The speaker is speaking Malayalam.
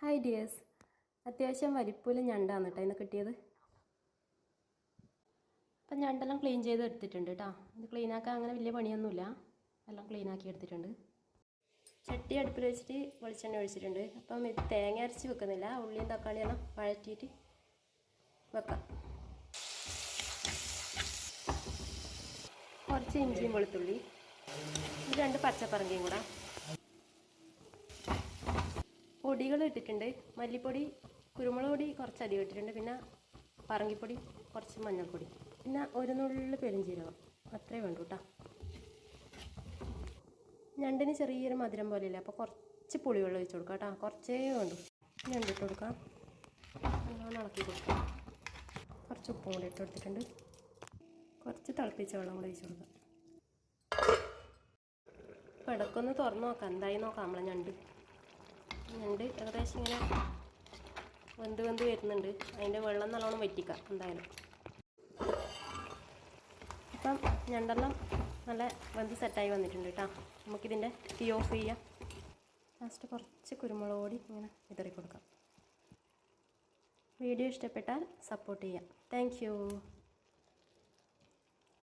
ഹായ് ഡിയേഴ്സ്, അത്യാവശ്യം വലിപ്പൂല ഞണ്ടാണ് കേട്ടോ ഇന്ന് കിട്ടിയത്. അപ്പം ഞണ്ടെല്ലാം ക്ലീൻ ചെയ്ത് എടുത്തിട്ടുണ്ട് കേട്ടോ. ഇത് ക്ലീനാക്കാൻ അങ്ങനെ വലിയ പണിയൊന്നുമില്ല, എല്ലാം ക്ലീനാക്കി എടുത്തിട്ടുണ്ട്. ചട്ടി അടുപ്പിൽ വെച്ചിട്ട് വെളിച്ചെണ്ണ ഒഴിച്ചിട്ടുണ്ട്. അപ്പം ഇത് തേങ്ങ അരച്ച് വെക്കുന്നില്ല, ഉള്ളിയും തക്കാളിയെല്ലാം വഴറ്റിയിട്ട് വെക്കാം. കുറച്ച് ഇഞ്ചിയും വെളുത്തുള്ളി, 2 പച്ചപ്പറങ്കിയും കൂടെ. പൊടികൾ ഇട്ടിട്ടുണ്ട്. മല്ലിപ്പൊടി, കുരുമുളക് പൊടി കുറച്ചധികം ഇട്ടിട്ടുണ്ട്. പിന്നെ പറങ്കിപ്പൊടി, കുറച്ച് മഞ്ഞൾപ്പൊടി, പിന്നെ ഒരു നുള്ളു പെരുംജീരകം, അത്രേ വേണ്ടു കേട്ടോ. ഞണ്ടിന് ചെറിയൊരു മധുരം പോലെയില്ല, അപ്പോൾ കുറച്ച് പുളിവെള്ളം ഒഴിച്ച് കൊടുക്കാം കേട്ടോ. കുറച്ചേ വേണ്ടു. ഞണ്ടിട്ട് കൊടുക്കാം, നല്ലോണം ഇളക്കി കൊടുക്കാം. കുറച്ച് ഉപ്പും കൂടി ഇട്ട് കൊടുത്തിട്ടുണ്ട്. കുറച്ച് തിളപ്പിച്ച വെള്ളം കൂടി ഒഴിച്ച് കൊടുക്കാം. അപ്പോൾ ഇടയ്ക്കൊന്ന് തുറന്ന് നോക്കാം, എന്തായി നോക്കാം. നമ്മളെ ഞണ്ട് ഏകദേശം ഇങ്ങനെ വെന്ത് വരുന്നുണ്ട്. അതിൻ്റെ വെള്ളം നല്ലോണം വറ്റിക്കാം എന്തായാലും. ഇപ്പം ഞണ്ടെല്ലാം നല്ല വെന്ത് സെറ്റായി വന്നിട്ടുണ്ട് കേട്ടോ. നമുക്കിതിൻ്റെ തീ ഓഫ് ചെയ്യാം. ലാസ്റ്റ് കുറച്ച് കുരുമുളക് പൊടി ഇങ്ങനെ വിതറി കൊടുക്കാം. വീഡിയോ ഇഷ്ടപ്പെട്ടാൽ സപ്പോർട്ട് ചെയ്യാം. Thank you.